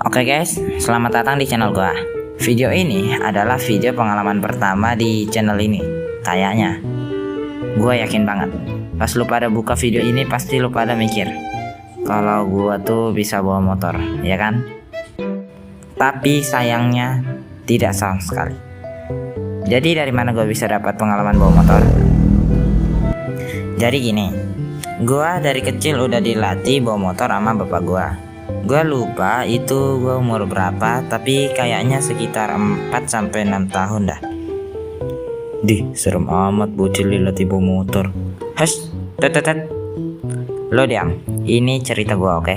Oke guys, selamat datang di channel gua. Video ini adalah video pengalaman pertama di channel ini. Kayaknya gua yakin banget pas lu pada buka video ini pasti lu pada mikir kalau gua tuh bisa bawa motor, ya kan? Tapi sayangnya tidak sama sekali. Jadi dari mana gua bisa dapat pengalaman bawa motor? Jadi gini, gua dari kecil udah dilatih bawa motor sama bapak gua. Gua lupa itu gua umur berapa, tapi kayaknya sekitar 4-6 tahun dah. Dih, serem amat bocil dilatih bawa motor. Hush, tetetet. Lo diam, ini cerita gua, oke?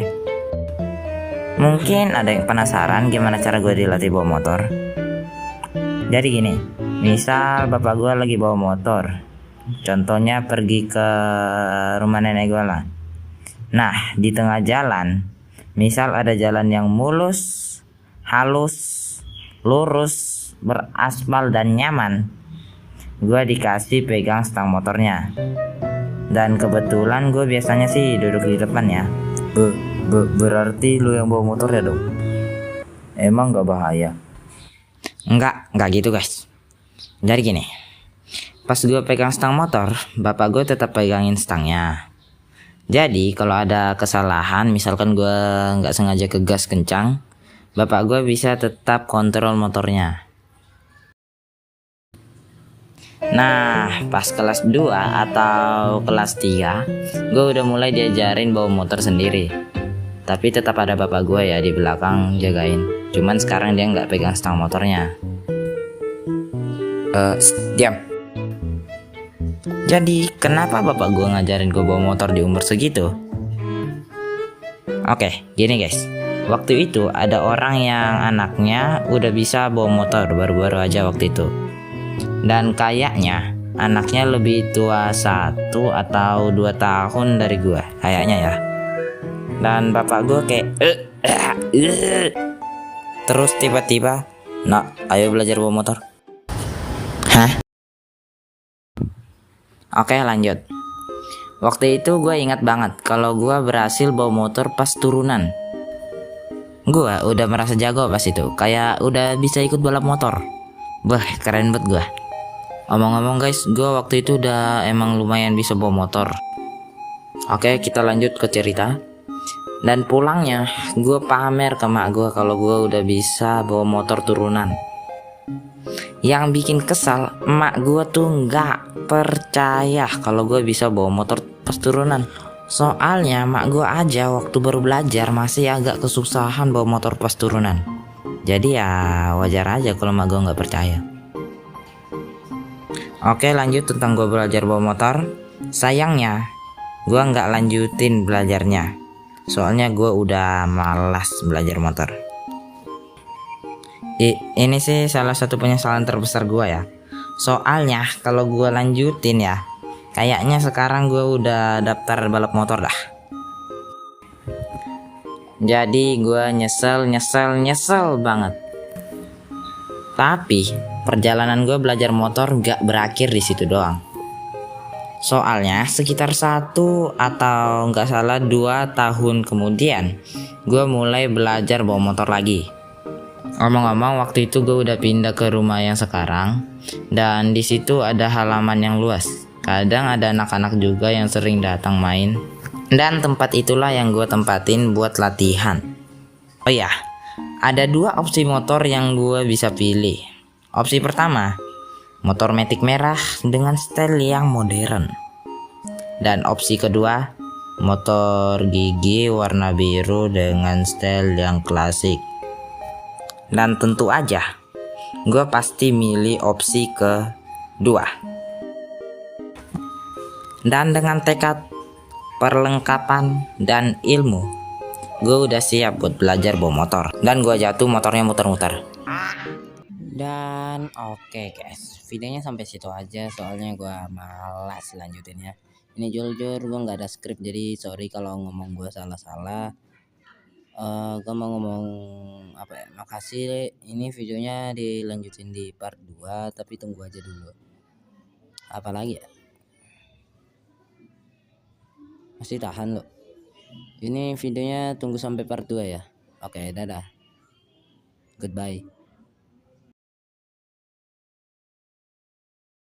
Mungkin ada yang penasaran gimana cara gua dilatih bawa motor. Jadi gini, misal bapak gua lagi bawa motor. Contohnya pergi ke rumah nenek gua lah. Nah, di tengah jalan, misal ada jalan yang mulus, halus, lurus, beraspal dan nyaman, gua dikasih pegang stang motornya. Dan kebetulan gue biasanya sih duduk di depan ya. Berarti lu yang bawa motor ya dong? Emang gak bahaya? Enggak gitu guys. Jadi gini, pas gue pegang stang motor, bapak gue tetap pegangin stangnya. Jadi kalau ada kesalahan, misalkan gue nggak sengaja ke gas kencang, bapak gue bisa tetap kontrol motornya. Nah, pas kelas 2 atau kelas 3, gue udah mulai diajarin bawa motor sendiri. Tapi tetap ada bapak gue ya di belakang jagain. Cuman sekarang dia nggak pegang stang motornya. Diam. Jadi kenapa bapak gue ngajarin gue bawa motor di umur segitu? Oke, gini guys. Waktu itu ada orang yang anaknya udah bisa bawa motor baru-baru aja waktu itu. Dan kayaknya anaknya lebih tua 1 atau 2 tahun dari gue, kayaknya ya. Dan bapak gue kayak terus tiba-tiba, "Nak, ayo belajar bawa motor." Hah? Oke, lanjut. Waktu itu gue ingat banget kalau gue berhasil bawa motor pas turunan. Gue udah merasa jago pas itu, kayak udah bisa ikut balap motor. Wah, keren banget gue. Omong-omong guys, gue waktu itu udah emang lumayan bisa bawa motor. Oke, kita lanjut ke cerita. Dan pulangnya, gue pamer ke mak gue kalau gue udah bisa bawa motor turunan. Yang bikin kesal, emak gue tuh nggak percaya kalau gue bisa bawa motor pas turunan. Soalnya emak gue aja waktu baru belajar masih agak kesusahan bawa motor pas turunan. Jadi ya wajar aja kalau emak gue nggak percaya. Oke, lanjut tentang gue belajar bawa motor. Sayangnya gue nggak lanjutin belajarnya. Soalnya gue udah malas belajar motor. Ini sih salah satu penyesalan terbesar gue ya. Soalnya kalau gue lanjutin ya, kayaknya sekarang gue udah daftar balap motor dah. Jadi gue nyesel banget. Tapi perjalanan gue belajar motor gak berakhir di situ doang. Soalnya sekitar 1 atau nggak salah 2 tahun kemudian, gue mulai belajar bawa motor lagi. Ngomong-ngomong, waktu itu gue udah pindah ke rumah yang sekarang, dan di situ ada halaman yang luas. Kadang ada anak-anak juga yang sering datang main, dan tempat itulah yang gue tempatin buat latihan. Oh ya, ada 2 opsi motor yang gue bisa pilih. Opsi pertama, motor matic merah dengan style yang modern. Dan opsi kedua, motor gigi warna biru dengan style yang klasik. Dan tentu aja, gue pasti milih opsi kedua. Dan dengan tekad, perlengkapan, dan ilmu, gue udah siap buat belajar bawa motor. Dan gue jatuh motornya muter-muter. Dan oke guys, videonya sampai situ aja soalnya gue malas lanjutinnya. Ini jujur gue nggak ada skrip, jadi sorry kalau ngomong gue salah-salah. Gue mau ngomong apa ya, makasih. Ini videonya dilanjutin di part 2, tapi tunggu aja dulu. Apalagi ya, masih tahan loh. Ini videonya tunggu sampai part 2 ya. Oke, dadah. Goodbye.